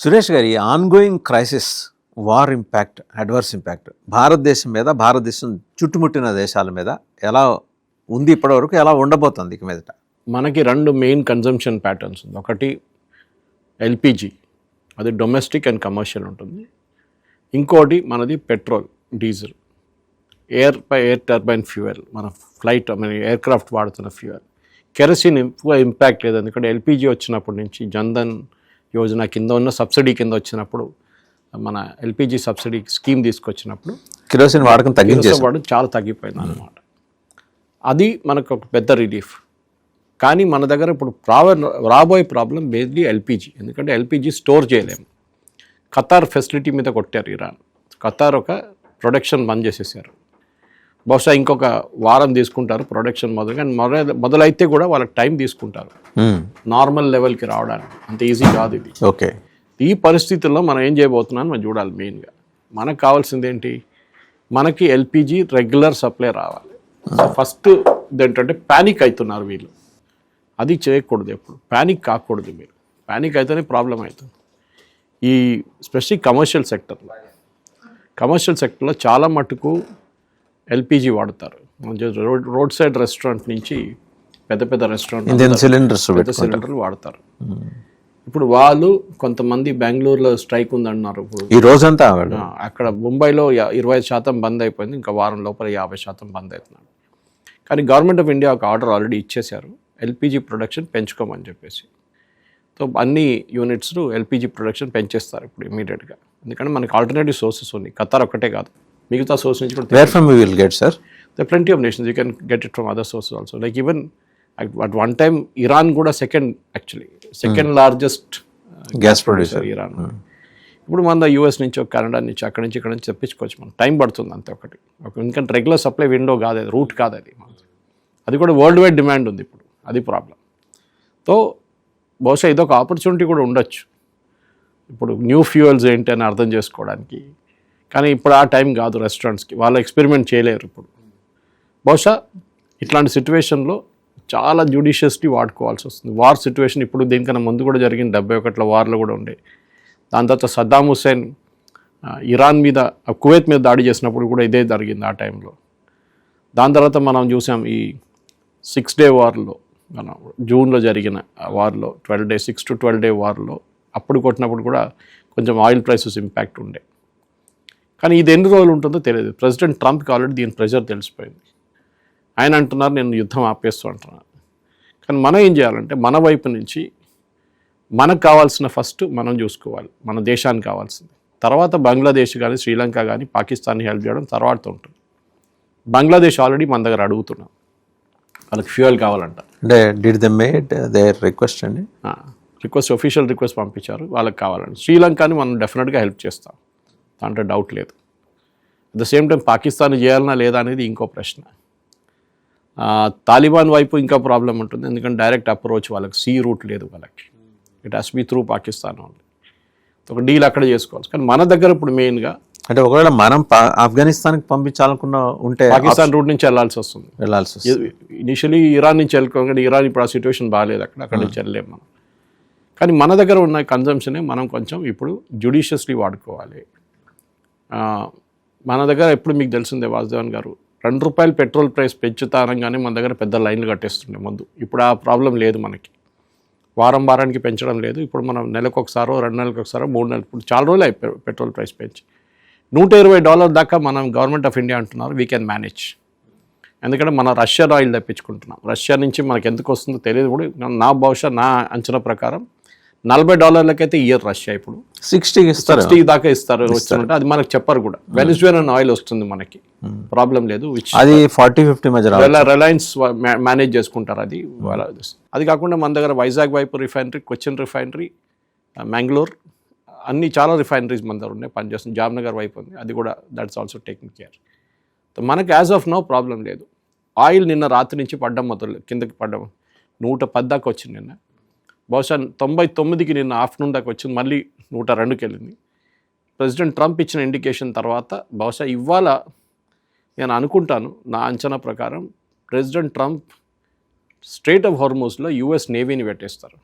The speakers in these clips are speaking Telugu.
సురేష్ గారి ongoing crisis, war impact, adverse impact భారతదేశం మీద, భారతదేశం చుట్టుముట్టిన దేశాల మీద ఎలా ఉంది ఇప్పటివరకు, ఎలా ఉండబోతుంది ఇక మీదట? మనకి రెండు మెయిన్ కన్జంప్షన్ ప్యాటర్న్స్ ఉంది. ఒకటి ఎల్పిజి, అది డొమెస్టిక్ అండ్ కమర్షియల్ ఉంటుంది. ఇంకోటి మనది petrol, diesel, air turbine fuel, మన ఎయిర్ క్రాఫ్ట్ వాడుతున్న ఫ్యూయల్. కెరసిన్ ఎక్కువ ఇంపాక్ట్ లేదు, ఎందుకంటే ఎల్పిజి వచ్చినప్పటి నుంచి జన్ధన్ యోజన కింద ఉన్న సబ్సిడీ కింద వచ్చినప్పుడు, మన ఎల్పిజి సబ్సిడీ స్కీమ్ తీసుకొచ్చినప్పుడు కిరోసిన్ వాడకం తగ్గించేసారు, చాలా తగ్గిపోయింది అన్నమాట. అది మనకు ఒక పెద్ద రిలీఫ్. కానీ మన దగ్గర ఇప్పుడు రాబోయే ప్రాబ్లం బేస్లీ ఎల్పిజి, ఎందుకంటే ఎల్పిజి స్టోర్ చేయలేము. ఖతార్ ఫెసిలిటీ మీద కొట్టారు ఇరాన్. ఖతార్ ఒక ప్రొడక్షన్ బంద్ చేసేసారు. బహుశా ఇంకొక వారం తీసుకుంటారు ప్రొడక్షన్ మొదలు, కానీ మొదలైతే కూడా వాళ్ళకి టైం తీసుకుంటారు నార్మల్ లెవెల్కి రావడానికి. అంత ఈజీ కాదు ఇది. ఓకే, ఈ పరిస్థితుల్లో మనం ఏం చేయబోతున్నామని మనం చూడాలి. మెయిన్గా మనకు కావాల్సింది ఏంటి? మనకి ఎల్పిజి రెగ్యులర్ సప్లై రావాలి. ఫస్ట్ ఏంటంటే ప్యానిక్ అవుతున్నారు వీళ్ళు. అది చేయకూడదు, ఎప్పుడు ప్యానిక్ కాకూడదు. మీరు ప్యానిక్ అయితేనే ప్రాబ్లం అవుతుంది. ఈ స్పెషల్లీ కమర్షియల్ సెక్టర్లో చాలా మటుకు ఎల్పిజి వాడతారు. రోడ్ సైడ్ రెస్టారెంట్ నుంచి పెద్ద రెస్టారెంట్ సిలిండర్లు వాడతారు. ఇప్పుడు వాళ్ళు కొంతమంది బెంగళూరులో స్ట్రైక్ ఉందన్నారు. ఇప్పుడు ఈ రోజంతా అక్కడ ముంబైలో 25% బంద్ అయిపోయింది. ఇంకా వారం లోపల 50% బంద్ అవుతున్నాడు. కానీ గవర్నమెంట్ ఆఫ్ ఇండియా ఒక ఆర్డర్ ఆల్రెడీ ఇచ్చేశారు, ఎల్పిజి ప్రొడక్షన్ పెంచుకోమని చెప్పేసి. సో అన్ని యూనిట్స్ ఎల్పిజి ప్రొడక్షన్ పెంచేస్తారు ఇప్పుడు ఇమీడియట్గా. ఎందుకంటే మనకి ఆల్టర్నేటివ్ సోర్సెస్ ఉన్నాయి. ఖతార్ ఒక్కటే కాదు, మిగతా సోర్స్ నుంచి కూడా. Where from you will get, sir? The plenty of nations you can get it from other sources also. Like even at one time Iran కూడా second largest gas producer Iran. ఇప్పుడు మన యుఎస్ నుంచి, కెనడా నుంచి, అక్కడి నుంచి ఇక్కడ నుంచి తెప్పించుకోవచ్చు. మనం టైం పడుతుంది అంతే. ఎందుకంటే రెగ్యులర్ సప్లై విండో కాదు అది, రూట్ కాదు అది. అది కూడా వరల్డ్ వైడ్ డిమాండ్ ఉంది ఇప్పుడు, అది ప్రాబ్లం. సో బహుశా ఇదొక ఆపర్చునిటీ కూడా ఉండొచ్చు ఇప్పుడు న్యూ ఫ్యూయల్స్ ఏంటి అని అర్థం చేసుకోవడానికి. కానీ ఇప్పుడు ఆ టైం కాదు రెస్టారెంట్స్కి, వాళ్ళు ఎక్స్పెరిమెంట్ చేయలేరు ఇప్పుడు. బహుశా ఇట్లాంటి సిచ్యువేషన్లో చాలా జ్యుడిషియస్లీ వాడుకోవాల్సి వస్తుంది. వార్ సిచ్యువేషన్ ఇప్పుడు దీనికన్నా ముందు కూడా జరిగింది, 71 వార్లో కూడా ఉండే. దాని తర్వాత సద్దాం హుస్సేన్ ఇరాన్ మీద, కువైత్ మీద దాడి చేసినప్పుడు కూడా ఇదే జరిగింది ఆ టైంలో. దాని తర్వాత మనం చూసాం ఈ 6 డే వార్లో, మనం జూన్లో జరిగిన వార్లో 6 to 12 డే వార్లో అప్పుడు కొట్టినప్పుడు కూడా కొంచెం ఆయిల్ ప్రైసెస్ ఇంపాక్ట్ ఉండే. కానీ ఇది ఎన్ని రోజులు ఉంటుందో తెలియదు. ప్రెసిడెంట్ ట్రంప్కి ఆల్రెడీ దీని ప్రెషర్ తెలిసిపోయింది. ఆయన అంటున్నారు నేను యుద్ధం ఆపేస్తూ అంటున్నారు. కానీ మనం ఏం చేయాలంటే మన వైపు నుంచి మనకు కావాల్సిన ఫస్ట్ మనం చూసుకోవాలి, మన దేశానికి కావాల్సింది. తర్వాత బంగ్లాదేశ్ కానీ, శ్రీలంక కానీ, పాకిస్తాన్ని హెల్ప్ చేయడం తర్వాత ఉంటుంది. బంగ్లాదేశ్ ఆల్రెడీ మన దగ్గర అడుగుతున్నాం, వాళ్ళకి ఫ్యూయల్ కావాలంట. Did they made their request అండి? ఆఫీషియల్ రిక్వెస్ట్ పంపించారు, వాళ్ళకి కావాలండి. శ్రీలంకని మనం డెఫినెట్గా హెల్ప్ చేస్తాం, దాంట్లో డౌట్ లేదు. At the same time Pakistan చేయాలన్నా లేదా అనేది ఇంకో ప్రశ్న. తాలిబాన్ వైపు ఇంకా ప్రాబ్లం ఉంటుంది, ఎందుకంటే డైరెక్ట్ అప్రోచ్ వాళ్ళకి, సీ రూట్ లేదు వాళ్ళకి. It has be through Pakistan only. ఒక డీల్ అక్కడ చేసుకోవచ్చు. కానీ మన దగ్గర ఇప్పుడు మెయిన్గా అంటే ఒకవేళ మనం ఆఫ్ఘనిస్తాన్కి పంపించాలనుకున్న ఉంటే పాకిస్తాన్ రూట్ నుంచి వెళ్ళాల్సి వస్తుంది. ఇనిషియలీ ఇరాన్ నుంచి వెళ్ళుకోవాలి, కానీ ఇరాన్ ఇప్పుడు ఆ సిచ్యువేషన్ బాగాలేదు, అక్కడ నుంచి వెళ్ళలేము మనం. కానీ మన దగ్గర ఉన్న కన్జంప్షనే మనం కొంచెం ఇప్పుడు జ్యుడిషియస్లీ వాడుకోవాలి. మన దగ్గర ఎప్పుడు మీకు తెలిసిందే వాసుదేవన్ గారు, ₹2 పెట్రోల్ ప్రైస్ పెంచుతానంగానే మన దగ్గర పెద్ద లైన్లు కట్టేస్తుండే ముందు. ఇప్పుడు ఆ ప్రాబ్లం లేదు మనకి. వారానికి పెంచడం లేదు. ఇప్పుడు మనం నెలకు ఒకసారో, 2 నెలలకు ఒకసారో, 3 నెలలకు, ఇప్పుడు చాలా రోజులు అయిపోయి పెట్రోల్ ప్రైస్ పెంచి $120 దాకా మనం గవర్నమెంట్ ఆఫ్ ఇండియా అంటున్నారు వీ కెన్ మేనేజ్. ఎందుకంటే మనం రష్యన్ ఆయిల్ తెప్పించుకుంటున్నాం. రష్యా నుంచి మనకి ఎందుకు వస్తుందో తెలియదు కూడా. బహుశా నా అంచనా ప్రకారం $40 ఇయర్ రష్యా ఇప్పుడు 60 దాకా ఇస్తారు వచ్చినట్టు. అది మనకు చెప్పరు కూడా. వెనిజువేలన్ ఆయిల్ వస్తుంది మనకి, ప్రాబ్లం లేదు. అది 40-50 మధ్య రిలయన్స్ మేనేజ్ చేసుకుంటారు అది. అది కాకుండా మన దగ్గర వైజాగ్ వైపు రిఫైనరీ, కొచ్చిన్ రిఫైనరీ, మ్యాంగ్లూర్, అన్ని చాలా రిఫైనరీస్ మన దగ్గర ఉన్నాయి పనిచేస్తుంది. జామ్నగర్ వైపు ఉంది, అది కూడా దట్స్ ఆల్సో టేకింగ్ కేర్. మనకి యాజ్ ఆఫ్ నో ప్రాబ్లం లేదు. ఆయిల్ నిన్న రాత్రి నుంచి కిందకి పడ్డం 110 దాకా వచ్చింది నిన్న. బహుశా 99కి నిన్న ఆఫ్టర్నూన్ దాకా వచ్చింది, మళ్ళీ 102కి వెళ్ళింది. ప్రెసిడెంట్ ట్రంప్ ఇచ్చిన ఇండికేషన్ తర్వాత బహుశా ఇవాళ నేను అనుకుంటాను, నా అంచనా ప్రకారం ప్రెసిడెంట్ ట్రంప్ స్ట్రెయిట్ ఆఫ్ హార్మోజ్లో US నేవీని పెట్టేస్తారు.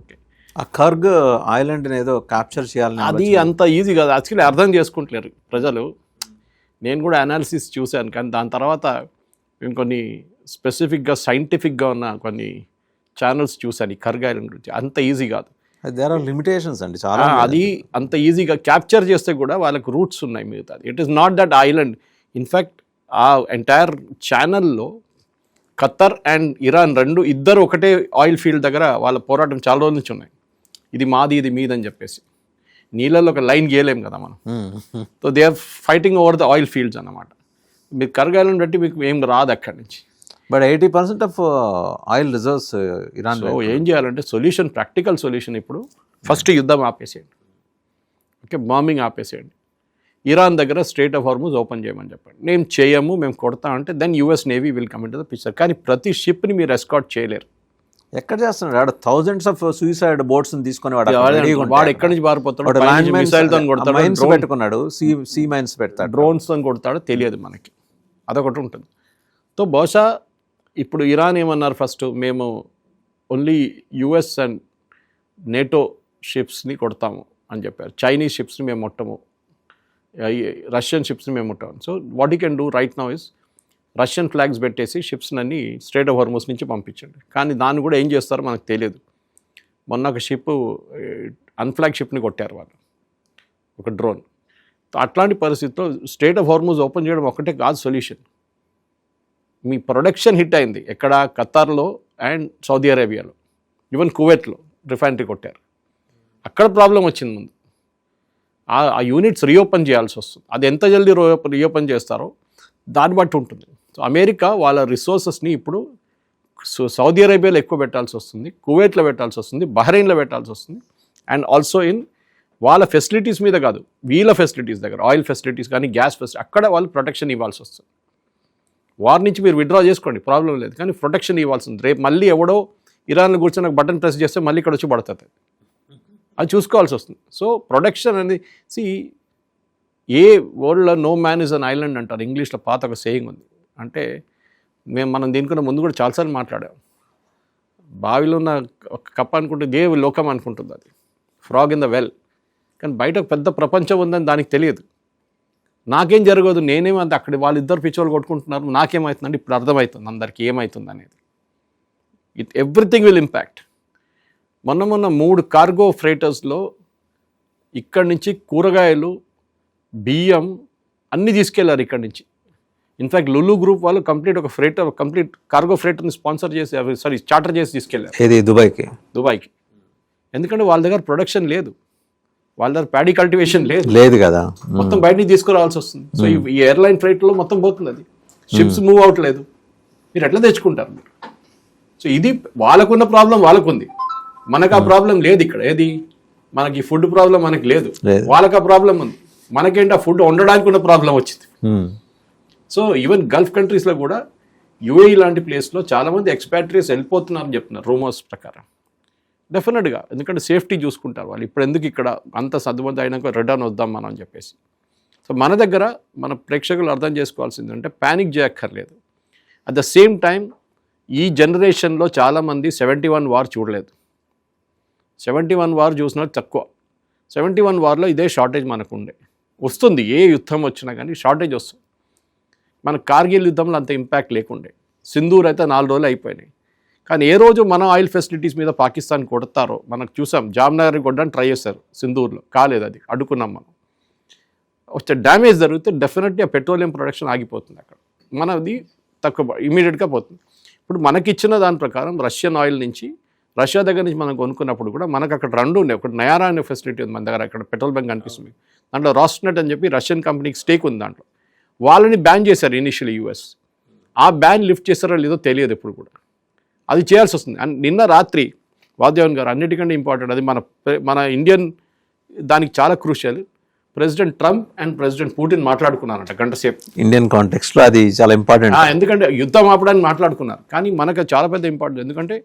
ఓకే, ఆ కర్గ్ ఐలాండ్ ఏదో క్యాప్చర్ చేయాలని అది అంత ఈజీ కాదు, యాక్చువల్లీ అర్థం చేసుకుంటలేరు ప్రజలు. నేను కూడా అనాలిసిస్ చూశాను, కానీ దాని తర్వాత మేము కొన్ని స్పెసిఫిక్గా సైంటిఫిక్గా ఉన్న కొన్ని ఛానల్స్ చూశాను ఈ కర్గ్ ఐలాండ్ గురించి. అంత ఈజీ కాదు, దేర్ ఆర్ లిమిటేషన్స్ అండి చాలా. అది అంత ఈజీగా క్యాప్చర్ చేస్తే కూడా వాళ్ళకి రూట్స్ ఉన్నాయి మిగతాది. It is not that island. In fact ఆ ఎంటైర్ ఛానల్లో ఖత్తర్ అండ్ ఇరాన్ ఇద్దరు ఒకటే ఆయిల్ ఫీల్డ్ దగ్గర వాళ్ళ పోరాటం చాలా రోజుల నుంచి ఉన్నాయి. ఇది మాది, ఇది మీదని చెప్పేసి. నీళ్ళల్లో ఒక లైన్ గీయలేం కదా మనం. So they are fighting over the oil fields అన్నమాట. మీరు కర్గ్ ఐలాండ్ బట్టి మీకు ఏం రాదు అక్కడి నుంచి. But 80% of oil reserves Iran. So ఏం చేయాలంటే సొల్యూషన్, ప్రాక్టికల్ సొల్యూషన్ ఇప్పుడు ఫస్ట్ యుద్ధం ఆపేసేయండి, ఓకే, బాంబింగ్ ఆపేసేయండి. ఇరాన్ దగ్గర స్ట్రైట్ ఆఫ్ హార్మూజ్ ఓపెన్ చేయమని చెప్పండి. మేము చేయము, మేము కొడతా అంటే then US navy will come in to the picture. కానీ ప్రతి షిప్ని మీరు ఎస్కాట్ చేయలేరు. ఎక్కడ చేస్తున్నాడు ఆడ థౌజండ్స్ ఆఫ్ సూసైడ్ బోట్స్ తీసుకొని వాడు ఎక్కడి నుంచి పారిపోతాడు, మిసైల్ తో కొడతాడు, పెట్టుకున్నాడు, సీ మైన్స్ పెడతాడు, డ్రోన్స్ తో కొడతాడు, తెలియదు మనకి. అదొకటి ఉంటుంది. సో బహుశా ఇప్పుడు ఇరాన్ ఏమన్నారు, ఫస్ట్ మేము ఓన్లీ యుఎస్ అండ్ నేటో షిప్స్ని కొడతాము అని చెప్పారు. చైనీస్ షిప్స్ని మేము ముట్టము, రష్యన్ షిప్స్ని మేము ముట్టాము. So what you can do right now is Russian flags పెట్టేసి షిప్స్ని స్ట్రైట్ ఆఫ్ హార్మూజ్ నుంచి పంపించండి. కానీ దాన్ని కూడా ఏం చేస్తారో మనకు తెలియదు. మొన్న ఒక షిప్, అన్ఫ్లాగ్ షిప్ని కొట్టారు వాళ్ళు, ఒక డ్రోన్. అట్లాంటి పరిస్థితుల్లో స్ట్రైట్ ఆఫ్ హార్మూజ్ ఓపెన్ చేయడం ఒకటే కాదు సొల్యూషన్. మీ ప్రొడక్షన్ హిట్ అయింది ఎక్కడ, ఖతార్లో అండ్ సౌదీ అరేబియాలో, ఈవెన్ కువైట్లో రిఫైనరీ కొట్టారు. అక్కడ ప్రాబ్లం వచ్చింది ముందు. ఆ యూనిట్స్ రీఓపెన్ చేయాల్సి వస్తుంది. అది ఎంత జల్దీ రీఓపెన్ చేస్తారో దాన్ని బట్టి ఉంటుంది. సో అమెరికా వాళ్ళ రిసోర్సెస్ని ఇప్పుడు సౌదీ అరేబియాలో ఎక్కువ పెట్టాల్సి వస్తుంది, కువైట్లో పెట్టాల్సి వస్తుంది, బహ్రెయిన్లో పెట్టాల్సి వస్తుంది. అండ్ ఆల్సో ఇన్ వాళ్ళ ఫెసిలిటీస్ మీద కాదు, వీళ్ళ ఫెసిలిటీస్ దగ్గర, ఆయిల్ ఫెసిలిటీస్ కానీ గ్యాస్ ఫెసిలిటీ, అక్కడ వాళ్ళు ప్రొటెక్షన్ ఇవ్వాల్సి వస్తుంది. వార్ నుంచి మీరు విత్డ్రా చేసుకోండి, ప్రాబ్లం లేదు, కానీ ప్రొటెక్షన్ ఇవ్వాల్సింది. రేపు మళ్ళీ ఎవడో ఇరాన్లో కూర్చొని నాకు బటన్ ప్రెస్ చేస్తే మళ్ళీ ఇక్కడ వచ్చి పడుతుంది, అది చూసుకోవాల్సి వస్తుంది. సో ప్రొటెక్షన్ అనేది ఏ వరల్డ్లో no man is an island అంటారు ఇంగ్లీష్లో, పాత ఒక సేయింగ్ ఉంది. అంటే మనం దీనికన్నా ముందు కూడా చాలాసార్లు మాట్లాడాం. బావిలో ఉన్న ఒక కప్ప అనుకుంటే దేవు లోకం అనుకుంటుంది, అది ఫ్రాగ్ ఇన్ ద వెల్. కానీ బయట పెద్ద ప్రపంచం ఉందని దానికి తెలియదు. నాకేం జరగదు, నేనేమంత అక్కడ వాళ్ళిద్దరు పిచ్చోళ్ళు కొట్టుకుంటున్నారు, నాకేమవుతుందంటే ఇప్పుడు అర్థమవుతుంది అందరికీ ఏమవుతుంది అనేది. Everything will impact. మొన్న 3 కార్గో ఫ్రైటర్స్లో ఇక్కడి నుంచి కూరగాయలు, బియ్యం అన్నీ తీసుకెళ్లారు ఇక్కడి నుంచి. ఇన్ఫ్యాక్ట్ లులు గ్రూప్ వాళ్ళు కంప్లీట్ కార్గో ఫ్రైటర్ని స్పాన్సర్ చేసి చార్టర్ చేసి తీసుకెళ్లారు. ఏది దుబాయ్కి. ఎందుకంటే వాళ్ళ దగ్గర ప్రొడక్షన్ లేదు, వాళ్ళ దగ్గర ప్యాడీ కల్టివేషన్ లేదు కదా, మొత్తం బయట నుంచి తీసుకురావాల్సి వస్తుంది. సో ఈ ఎయిర్లైన్ ఫ్లైట్లో మొత్తం పోతుంది, అది షిప్స్ మూవ్ అవట్లేదు. మీరు ఎట్లా తెచ్చుకుంటారు మీరు? సో ఇది వాళ్ళకున్న ప్రాబ్లం వాళ్ళకుంది, మనకు ఆ ప్రాబ్లం లేదు ఇక్కడ. ఏది మనకి ఫుడ్ ప్రాబ్లం మనకి లేదు, వాళ్ళకి ఆ ప్రాబ్లం ఉంది. మనకేంటి ఆ ఫుడ్ వండడానికి ఉన్న ప్రాబ్లం వచ్చింది. సో ఈవెన్ గల్ఫ్ కంట్రీస్లో కూడా యుఏఈ లాంటి ప్లేస్లో చాలామంది ఎక్స్పాట్రియట్స్ వెళ్ళిపోతున్నారని చెప్తున్నారు రూమర్స్ ప్రకారం. డెఫినెట్గా, ఎందుకంటే సేఫ్టీ చూసుకుంటారు వాళ్ళు. ఇప్పుడు ఎందుకు ఇక్కడ అంత సర్దుమంది అయినాక రిటర్న్ వద్దాం మనం అని చెప్పేసి. సో మన దగ్గర మన ప్రేక్షకులు అర్థం చేసుకోవాల్సింది అంటే ప్యానిక్ చేయక్కర్లేదు. అట్ ద సేమ్ టైం ఈ జనరేషన్లో చాలామంది 71 వార్ చూడలేదు. 71 వార్ చూసిన తక్కువ. 71 వార్లో ఇదే షార్టేజ్ మనకు ఉండే. వస్తుంది, ఏ యుద్ధం వచ్చినా కానీ షార్టేజ్ వస్తుంది. మన కార్గిల్ యుద్ధంలో అంత ఇంపాక్ట్ లేకుండే. సింధూర్ అయితే 4 రోజులు అయిపోయినాయి. కానీ ఏ రోజు మన ఆయిల్ ఫెసిలిటీస్ మీద పాకిస్తాన్ కొడతారో మనకు చూసాం. జామ్నగర్ని కొట్టడానికి ట్రై చేశారు సింధూర్లో, కాలేదు, అది అడ్డుకున్నాం మనం. వచ్చే డ్యామేజ్ జరిగితే డెఫినెట్లీ ఆ పెట్రోలియం ప్రొడక్షన్ ఆగిపోతుంది అక్కడ, మనది తక్కువ ఇమీడియట్గా పోతుంది. ఇప్పుడు మనకిచ్చిన దాని ప్రకారం రష్యన్ ఆయిల్ నుంచి, రష్యా దగ్గర నుంచి మనం కొనుక్కున్నప్పుడు కూడా మనకు అక్కడ 2 ఉన్నాయి. ఒకటి నయారా అనే ఫెసిలిటీ ఉంది మన దగ్గర, అక్కడ పెట్రోల్ బంక్ కనిపిస్తుంది. దాంట్లో రాస్నెట్ అని చెప్పి రష్యన్ కంపెనీకి స్టేక్ ఉంది దాంట్లో. వాళ్ళని బ్యాన్ చేశారు ఇనిషియల్లీ యూఎస్. ఆ బ్యాన్ లిఫ్ట్ చేస్తారో లేదో తెలియదు ఇప్పుడు కూడా, అది చేయాల్సి వస్తుంది. అండ్ నిన్న రాత్రి వాద్యవన్ గారు అన్నిటికంటే ఇంపార్టెంట్, అది మన ఇండియన్ దానికి చాలా crucial. President Trump and president Putin మాట్లాడుకున్నారంట గంట సేపు. ఇండియన్ కాంటెక్స్ట్లో అది చాలా ఇంపార్టెంట్, ఎందుకంటే యుద్ధం ఆపడానికి మాట్లాడుకున్నారు. కానీ మనకు చాలా పెద్ద ఇంపార్టెంట్, ఎందుకంటే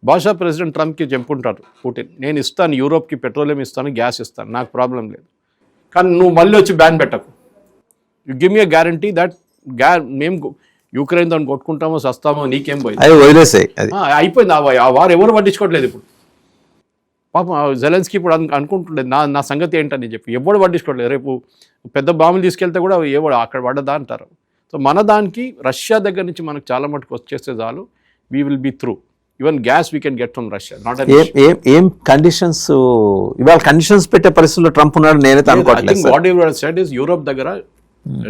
బహుశా ప్రెసిడెంట్ ట్రంప్కి చెప్పుకుంటారు పుటిన్, నేను ఇస్తాను యూరోప్కి పెట్రోలియం ఇస్తాను, గ్యాస్ ఇస్తాను, నాకు ప్రాబ్లం లేదు, కానీ నువ్వు మళ్ళీ వచ్చి బ్యాన్ పెట్టకు. You give me a guarantee that మేము యుక్రెయిన్ దాన్ని కొట్టుకుంటామో సస్తామో నీకేం పోయింది, అది వదిలేసాయి, అయిపోయింది. ఆ వారు ఎవరు పట్టించుకోవట్లేదు. ఇప్పుడు పాపం జెలెన్స్కీ ఇప్పుడు అనుకుంటుండే నా సంగతి ఏంటని చెప్పి ఎవడు పట్టించుకోవట్లేదు. రేపు పెద్ద బాంబులు తీసుకెళ్తే కూడా ఎవడు అక్కడ పడ్డదా అంటారు. సో మన దానికి రష్యా దగ్గర నుంచి మనకు చాలా మటుకు వచ్చేస్తే చాలు, we will be through. Even gas we can get from Russia. Not ఏం కండిషన్స్ ఇవాళ కండిషన్స్ పెట్టే పరిస్థితుల్లో ట్రంప్ ఉన్నాడు నేనైతే అనుకోవట్లేదు. Whatever said is Europe దగ్గర,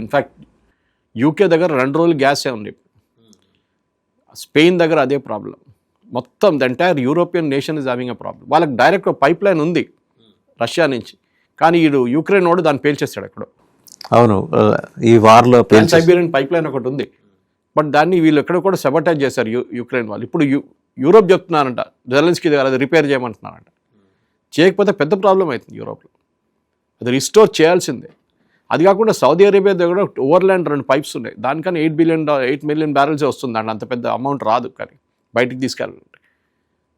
ఇన్ఫాక్ట్ యూకే దగ్గర 2 రోజులు గ్యాసే ఉంది. స్పెయిన్ దగ్గర అదే ప్రాబ్లం. మొత్తం the entire European nation is having a problem. వాళ్ళకి డైరెక్ట్ పైప్ లైన్ ఉంది రష్యా నుంచి, కానీ వీడు యూక్రెయిన్ వాడు దాన్ని పేల్చేస్తాడు ఎక్కడో. అవును, ఈ వార్లో సైబీరియన్ పైప్ లైన్ ఒకటి ఉంది, బట్ దాన్ని వీళ్ళు ఎక్కడ కూడా సెబటైజ్ చేశారు యూక్రెయిన్ వాళ్ళు. ఇప్పుడు యూరోప్ చెప్తున్నారంట జెలెన్స్కీ దగ్గర అది రిపేర్ చేయమంటున్నారంట. చేయకపోతే పెద్ద ప్రాబ్లం అవుతుంది యూరోప్లో, అది రిస్టోర్ చేయాల్సిందే. అది కాకుండా సౌదీ అరేబియా దగ్గర ఓవర్లాండ్ 2 పైప్స్ ఉన్నాయి, దానికన్నా $8 మిలియన్ బ్యారెల్స్ వస్తుంది అండి. అంత పెద్ద అమౌంట్ రాదు, కానీ బయటికి తీసుకెళ్ళాలంటే.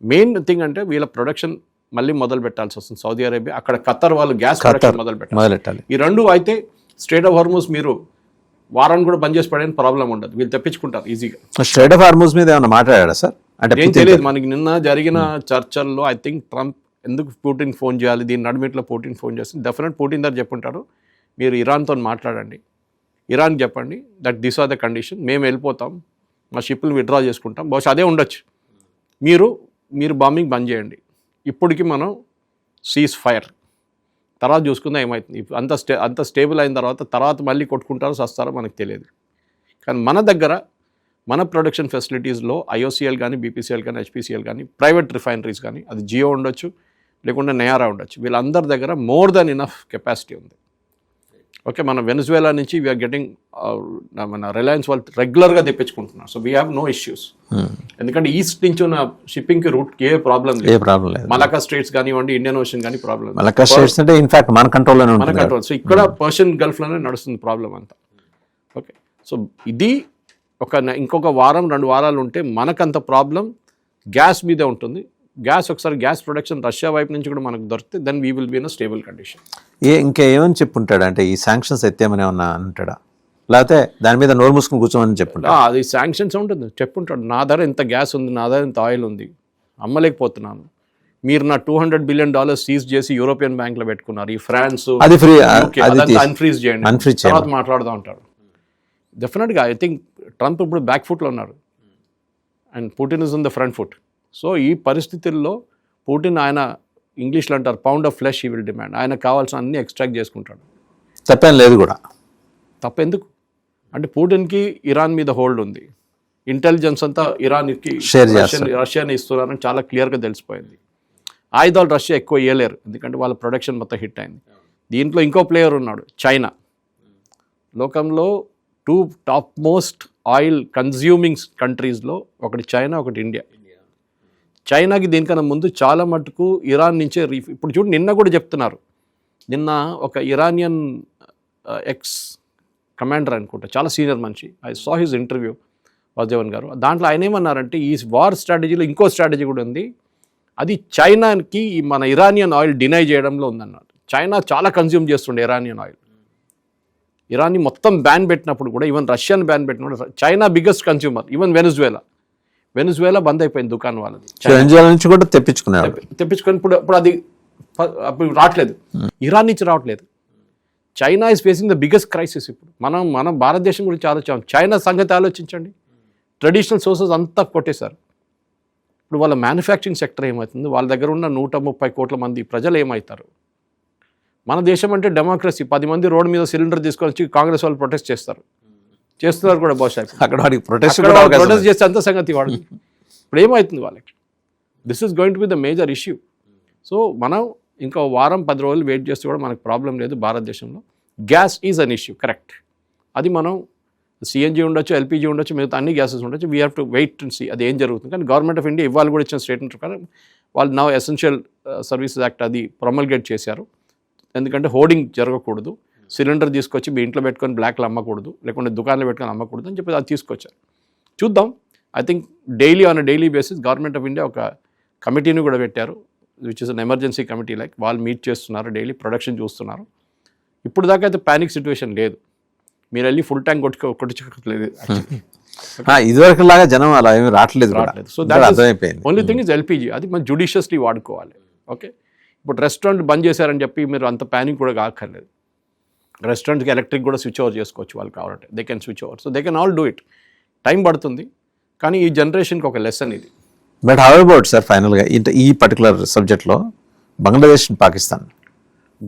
మెయిన్ థింగ్ అంటే వీళ్ళ ప్రొడక్షన్ మళ్ళీ మొదలు పెట్టాల్సి వస్తుంది సౌదీ అరేబియా, అక్కడ ఖతర్ వాళ్ళు గ్యాస్ ప్రొడక్షన్ మొదలు పెట్టాలి. ఈ 2 అయితే స్ట్రేట్ ఆఫ్ హార్మూజ్ మీరు వారాన్ని కూడా బంద్ చేసి పడేని ప్రాబ్లం ఉండదు, వీళ్ళు తెప్పించుకుంటారు ఈజీగా. స్ట్రేట్ ఆఫ్ హార్మూజ్ మీద ఏమైనా మాట్లాడారా సార్? అంటే ఏం తెలియదు మనకి. నిన్న జరిగిన చర్చల్లో ఐ థింక్ ట్రంప్ ఎందుకు పుటిన్ ఫోన్ చేయాలి, దీని నడుమిట్లో పుటిన్ ఫోన్ చేస్తుంది. డెఫినెట్ పుటిన్ దగ్గర చెప్పుంటారు, మీరు ఇరాన్తో మాట్లాడండి, ఇరాన్కి చెప్పండి that this are the condition, మేము వెళ్ళిపోతాం, మా షిప్లు విత్డ్రా చేసుకుంటాం, బహుశా అదే ఉండొచ్చు. మీరు బాంబింగ్ బంద్ చేయండి, ఇప్పటికి మనం సీజ్ ఫైర్, తర్వాత చూసుకుందాం ఏమవుతుంది. అంత స్టేబుల్ అయిన తర్వాత మళ్ళీ కొట్టుకుంటారో సస్తారో మనకు తెలియదు. కానీ మన దగ్గర మన ప్రొడక్షన్ ఫెసిలిటీస్లో IOCL కానీ BPCL కానీ HPCL కానీ ప్రైవేట్ రిఫైనరీస్ కానీ, అది జియో ఉండొచ్చు లేకుంటే నయారా ఉండొచ్చు, వీళ్ళందరి దగ్గర మోర్ దెన్ ఇనఫ్ కెపాసిటీ ఉంది. ఓకే, మన వెనిజువేలా నుంచి వీఆర్ గెటింగ్, మన రిలయన్స్ వాళ్ళు రెగ్యులర్గా తెప్పించుకుంటున్నారు. So we have no issues, ఎందుకంటే ఈస్ట్ నుంచి ఉన్న షిప్పింగ్కి రూట్ ఏ ప్రాబ్లం లేదు. మలకా స్ట్రేట్స్ కానివ్వండి, ఇండియన్ ఓషన్ కానీ ప్రాబ్లం. మలకా స్ట్రేట్స్ అంటే ఇన్ఫాక్ట్ మన కంట్రోల్. సో ఇక్కడ పర్షియన్ గల్ఫ్లోనే నడుస్తుంది ప్రాబ్లం అంతా. ఓకే, సో ఇది ఇంకొక 1-2 వారాలు ఉంటే మనకంత ప్రాబ్లం గ్యాస్ మీదే ఉంటుంది. ఒకసారి గ్యాస్ ప్రొడక్షన్ రష్యా వైపు నుంచి కూడా మనకు దొరికితే then we will be in a stable condition. ఇంకా ఏమని చెప్పుంటాడు అంటే ఈ శాంక్షన్స్ ఎత్తేమని ఏమన్నా అంటాడా, లేకపోతే దాని మీద నోరు మూసుకుని కూర్చోమని చెప్పుంటా? అది శాంక్షన్స్ ఉంటుంది, చెప్పుంటాడు. నా దగ్గర ఇంత గ్యాస్ ఉంది, నా దగ్గర ఇంత ఆయిల్ ఉంది, అమ్మలేకపోతున్నాను, మీరు నా $200 బిలియన్ సీజ్ చేసి యూరోపియన్ బ్యాంక్లో పెట్టుకున్నారు, ఈ ఫ్రాన్స్ అది ఫ్రీ అన్ఫ్రీజ్ చేయండి, తర్వాత మాట్లాడుతూ ఉంటాడు. డెఫినెట్గా ఐ థింక్ ట్రంప్ ఇప్పుడు బ్యాక్ ఫుట్లో ఉన్నారు and Putin is on the front foot. So ఈ పరిస్థితుల్లో పుటిన్, ఆయన ఇంగ్లీష్లో అంటారు పౌండ్ ఆఫ్ ఫ్లెష్ ఈ విల్ డిమాండ్, ఆయన కావాల్సిన అన్ని ఎక్స్ట్రాక్ట్ చేసుకుంటాడు. తప్పేం లేదు కూడా. తప్పెందుకు అంటే పుటిన్కి ఇరాన్ మీద హోల్డ్ ఉంది, ఇంటెలిజెన్స్ అంతా ఇరాన్కి రష్యాని ఇస్తున్నారని చాలా క్లియర్గా తెలిసిపోయింది. ఆయుధాలు రష్యా ఎక్కువ ఇవ్వలేరు, ఎందుకంటే వాళ్ళ ప్రొడక్షన్ మొత్తం హిట్ అయింది. దీంట్లో ఇంకో ప్లేయర్ ఉన్నాడు, చైనా. లోకంలో 2 టాప్ మోస్ట్ ఆయిల్ కన్జ్యూమింగ్ కంట్రీస్లో ఒకటి చైనా, ఒకటి ఇండియా. చైనాకి దీనికన్నా ముందు చాలా మటుకు ఇరాన్ నుంచే ఇప్పుడు చూడు, నిన్న కూడా చెప్తున్నారు, నిన్న ఒక ఇరానియన్ ఎక్స్ కమాండర్ అనుకుంటా, చాలా సీనియర్ మనిషి, I saw his interview, Vasudevan గారు. దాంట్లో ఆయన ఏమన్నారంటే ఈ వార్ స్ట్రాటజీలో ఇంకో స్ట్రాటజీ కూడా ఉంది, అది చైనాకి మన ఇరానియన్ ఆయిల్ డినై చేయడంలో ఉందన్నారు. చైనా చాలా కన్జ్యూమ్ చేస్తుండే ఇరానియన్ ఆయిల్. ఇరాన్ని మొత్తం బ్యాన్ పెట్టినప్పుడు కూడా, ఈవెన్ రష్యాని బ్యాన్ పెట్టినప్పుడు China biggest consumer. Even Venezuela బంద్ అయిపోయింది దుకాణం వాళ్ళది, నుంచి కూడా తెప్పించుకొని ఇప్పుడు అది అప్పుడు రావట్లేదు, ఇరాన్ నుంచి రావట్లేదు. China is facing the biggest crisis. ఇప్పుడు మనం భారతదేశం గురించి ఆలోచించాం, చైనా సంగతి ఆలోచించండి. ట్రెడిషనల్ సోర్సెస్ అంతా కొట్టేశారు. ఇప్పుడు వాళ్ళ మ్యానుఫ్యాక్చరింగ్ సెక్టర్ ఏమవుతుంది, వాళ్ళ దగ్గర ఉన్న 130 కోట్ల మంది ప్రజలు ఏమవుతారు? మన దేశం అంటే డెమోక్రసీ, 10 మంది రోడ్డు మీద సిలిండర్ తీసుకొని వచ్చి కాంగ్రెస్ వాళ్ళు ప్రొటెస్ట్ చేస్తున్నారు కూడా బహుశా. అక్కడ వాడికి ప్రొటెస్ట్ చేస్తే అంత సంగతి వాడు. ఇప్పుడు ఏమవుతుంది వాళ్ళకి? This is going to be the major issue. So మనం ఇంకా 1-10 రోజులు వెయిట్ చేస్తే కూడా మనకు ప్రాబ్లం లేదు భారతదేశంలో. Gas is an issue, correct. అది మనం CNG ఉండొచ్చు, LPG ఉండొచ్చు, మిగతా అన్ని గ్యాసెస్ ఉండొచ్చు. We have to wait and see అది ఏం జరుగుతుంది. కానీ గవర్నమెంట్ ఆఫ్ ఇండియా ఇవాళ కూడా ఇచ్చిన స్టేట్మెంట్ ప్రకారం వాళ్ళు నౌ ఎసెన్షియల్ సర్వీసెస్ యాక్ట్ అది ప్రొమల్గేట్ చేశారు. ఎందుకంటే హోర్డింగ్ జరగకూడదు, సిలిండర్ తీసుకొచ్చి మీ ఇంట్లో పెట్టుకొని బ్లాక్లో అమ్మకూడదు, లేకుంటే దుకాణంలో పెట్టుకొని అమ్మకూడదు అని చెప్పి అది తీసుకొచ్చారు. చూద్దాం. I think on daily basis government of India ఒక కమిటీని కూడా పెట్టారు, which is an emergency committee like. వాళ్ళు మీట్ చేస్తున్నారు, డైలీ ప్రొడక్షన్ చూస్తున్నారు. ఇప్పుడు దాకా అయితే ప్యానిక్ సిచ్యువేషన్ లేదు, మీరు వెళ్ళి ఫుల్ ట్యాంక్ కొట్టించలేదు. ఇదివరకు లాగా జనం అలా ఏమి రావట్లేదు. So only thing is LPG, అది మనం జుడిషియస్లీ వాడుకోవాలి. ఓకే, ఇప్పుడు రెస్టారెంట్ బంద్ చేశారని చెప్పి మీరు అంత ప్యానిక్ కూడా కాక్కర్లేదు. రెస్టారెంట్కి ఎలక్ట్రిక్ కూడా స్విచ్ ఓవర్ చేసుకోవచ్చు వాళ్ళు కావాలంటే, they can switch over. So they can all do it. Time పడుతుంది, కానీ ఈ జనరేషన్కి ఒక లెసన్ ఇది. బట్ హౌ అబౌట్ సార్ ఫైనల్గా ఈ పర్టికులర్ సబ్జెక్ట్లో బంగ్లాదేశ్ పాకిస్తాన్?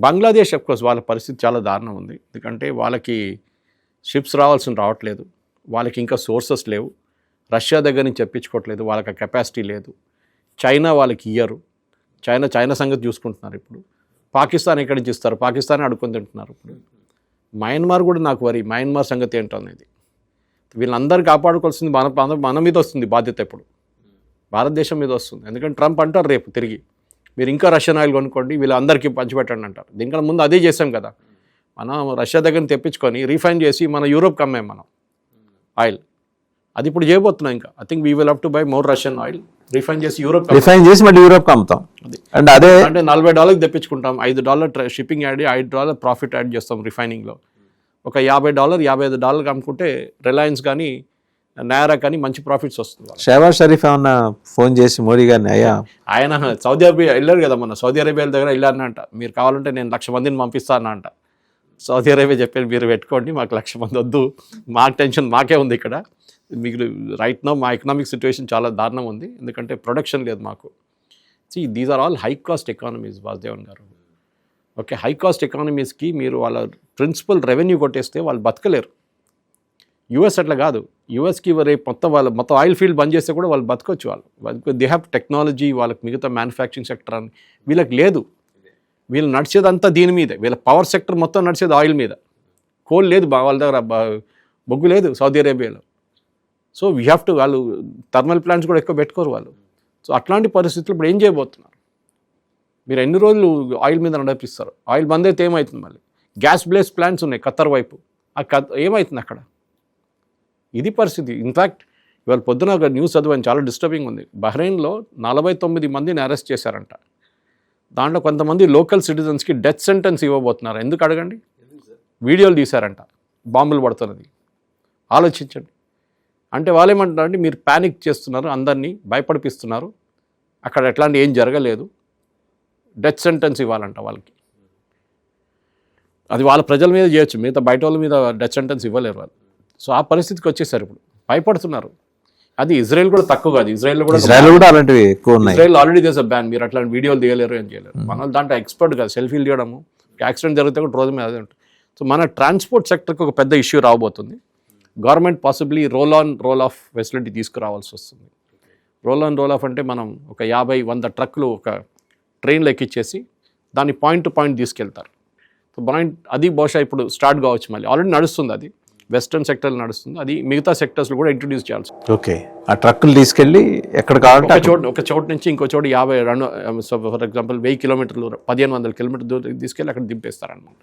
బంగ్లాదేశ్ అఫ్కోర్స్ వాళ్ళ పరిస్థితి చాలా దారుణం ఉంది. ఎందుకంటే వాళ్ళకి షిప్స్ రావట్లేదు, వాళ్ళకి ఇంకా సోర్సెస్ లేవు, రష్యా దగ్గర నుంచి తెప్పించుకోవట్లేదు, వాళ్ళకి కెపాసిటీ లేదు. చైనా వాళ్ళకి ఇయ్యరు, చైనా సంగతి చూసుకుంటున్నారు. ఇప్పుడు పాకిస్తాన్ ఎక్కడి నుంచి ఇస్తారు, పాకిస్తాన్ అడుక్కొని తింటున్నారు. ఇప్పుడు మయన్మార్ కూడా నాకు మయన్మార్ సంగతి ఏంటో అనేది. వీళ్ళందరూ కాపాడుకోవాల్సింది మన మీద వస్తుంది బాధ్యత. ఇప్పుడు భారతదేశం మీద వస్తుంది. ఎందుకంటే ట్రంప్ అంటారు రేపు తిరిగి మీరు ఇంకా రష్యన్ ఆయిల్ కొనుక్కోండి, వీళ్ళందరికీ పంచిపెట్టండి అంటారు. దీనికన్నా ముందు అదే చేసాం కదా, మనం రష్యా దగ్గర తెప్పించుకొని రీఫైన్ చేసి మన యూరోప్కి అమ్మాం మనం ఆయిల్. అది ఇప్పుడు చేయబోతున్నాం. ఇంకా I think we will have to buy more Russian oil, refine చేసి మళ్ళీ యూరోప్కి అమ్ముతాం. అండ్ అదే అంటే $40 తెప్పించుకుంటాం, $5 షిప్పింగ్ యాడ్, $5 ప్రాఫిట్ యాడ్ చేస్తాం రిఫైనింగ్లో. ఒక $50-55 అమ్ముకుంటే రిలయన్స్ కానీ నాయరా కానీ మంచి ప్రాఫిట్స్ వస్తుంది. షహబాజ్ షరీఫ్ ఏమన్నా ఫోన్ చేసి మోడీ గారిని అయ్యా, ఆయన సౌదీ అరేబియా వెళ్ళారు కదా, మన సౌదీ అరేబియా దగ్గర వెళ్ళారనంట, మీరు కావాలంటే నేను 1,00,000 మందిని పంపిస్తానంట. సౌదీ అరేబియా చెప్పారు మీరు పెట్టుకోండి, మాకు 1,00,000 మంది వద్దు, మాకు టెన్షన్ మాకే ఉంది ఇక్కడ. మీకు రైట్ నో మా ఎకనామిక్ సిచ్యువేషన్ చాలా దారుణం ఉంది, ఎందుకంటే ప్రొడక్షన్ లేదు మాకు. These are all high cost economies Vasudevan గారు. ఓకే, హై కాస్ట్ ఎకానమీస్కి మీరు వాళ్ళ ప్రిన్సిపల్ రెవెన్యూ కొట్టేస్తే వాళ్ళు బతకలేరు. యూఎస్ అట్లా కాదు. యూఎస్కి రేపు మొత్తం ఆయిల్ ఫీల్డ్ బంద్ చేస్తే కూడా వాళ్ళు బతకొచ్చు. వాళ్ళు దే హ్యావ్ టెక్నాలజీ, వాళ్ళకి మిగతా మ్యానుఫ్యాక్చరింగ్ సెక్టర్ అని వీళ్ళకి లేదు. వీళ్ళు నడిచేదంతా దీని మీదే, వీళ్ళ పవర్ సెక్టర్ మొత్తం నడిచేది ఆయిల్ మీద. కోల్ లేదు వాళ్ళ దగ్గర, బొగ్గు లేదు సౌదీ అరేబియాలో. సో వీ హ్యావ్ టు, వాళ్ళు థర్మల్ ప్లాంట్స్ కూడా ఎక్కువ పెట్టుకోరు వాళ్ళు. సో అట్లాంటి పరిస్థితులు ఇప్పుడు ఏం చేయబోతున్నారు? మీరు ఎన్ని రోజులు ఆయిల్ మీద నడిపిస్తారు? ఆయిల్ బంద్ అయితే ఏమవుతుంది? మళ్ళీ గ్యాస్ బ్లేస్ ప్లాంట్స్ ఉన్నాయి ఖత్తర్ వైపు, ఏమవుతుంది అక్కడ? ఇది పరిస్థితి. ఇన్ఫ్యాక్ట్ ఇవాళ పొద్దున ఒక న్యూస్ చదివాను, చాలా డిస్టర్బింగ్ ఉంది. బహ్రెయిన్లో 49 మందిని అరెస్ట్ చేశారంట. దాంట్లో కొంతమంది లోకల్ సిటిజన్స్కి డెత్ సెంటెన్స్ ఇవ్వబోతున్నారు. ఎందుకు అడగండి? వీడియోలు తీశారంట, బాంబులు పడుతున్నది. ఆలోచించండి. అంటే వాళ్ళు ఏమంటున్నారంటే మీరు ప్యానిక్ చేస్తున్నారు, అందరినీ భయపడిపిస్తున్నారు, అక్కడ ఎట్లాంటి ఏం జరగలేదు, డెత్ సెంటెన్స్ ఇవ్వాలంట వాళ్ళకి. అది వాళ్ళ ప్రజల మీద చేయొచ్చు, మిగతా బయట వాళ్ళ మీద డెత్ సెంటెన్స్ ఇవ్వలేరు వాళ్ళు. సో ఆ పరిస్థితికి వచ్చేసారు, ఇప్పుడు భయపడుతున్నారు. అది ఇజ్రాయెల్ కూడా తక్కువ కాదు, ఇజ్రాయెల్ కూడా అలాంటివి ఎక్కువ ఉన్నాయి. ఇజ్రాయెల్ ఆల్రెడీ చేసే బ్యాన్, మీరు అట్లాంటి వీడియోలు తీయలేరు, ఏం చేయలేరు. మన దాంట్లో ఎక్స్పర్ట్ కాదు, సెల్ఫీలు తీయడము, యాక్సిడెంట్ జరిగితే కూడా రోజు మీద అదే ఉంటుంది. సో మన ట్రాన్స్పోర్ట్ సెక్టర్కి ఒక పెద్ద ఇష్యూ రాబోతుంది. Government possibly roll on roll off facility తీసుకురావాల్సి వస్తుంది. రోల్ ఆన్ రోల్ ఆఫ్ అంటే మనం ఒక 50-100 ట్రక్కులు ఒక ట్రైన్లో ఎక్కిచ్చేసి దాన్ని పాయింట్ టు పాయింట్ తీసుకెళ్తారు. సో అది బహుశా ఇప్పుడు స్టార్ట్ కావచ్చు, మళ్ళీ ఆల్రెడీ నడుస్తుంది, అది వెస్టర్న్ సెక్టర్లో నడుస్తుంది, అది మిగతా సెక్టర్స్లో కూడా ఇంట్రడ్యూస్ చేయాల్సి. ఓకే, ఆ ట్రక్కులు తీసుకెళ్ళి ఎక్కడ కావాలంటే ఒక చోటు నుంచి ఇంకో చోటు 52 ఫర్ ఎగ్జాంపుల్ 1000 కిలోమీటర్లు 1500 కిలోమీటర్ దూరం తీసుకెళ్ళి అక్కడ దింపేస్తారనమాట.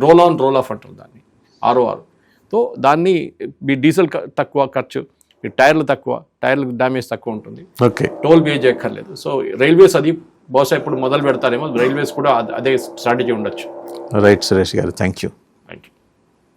రోల్ ఆన్ రోల్ ఆఫ్ అంటారు దాన్ని, ROR. సో దాన్ని మీ డీజిల్ తక్కువ ఖర్చు, మీ టైర్లు తక్కువ, టైర్లు డ్యామేజ్ తక్కువ ఉంటుంది, ఓకే, టోల్ పే చేయక్కర్లేదు. సో రైల్వేస్ అది బహుశా ఇప్పుడు మొదలు పెడతారేమో, రైల్వేస్ కూడా అదే స్ట్రాటజీ ఉండొచ్చు. రైట్ సురేష్ గారు, థ్యాంక్ యూ.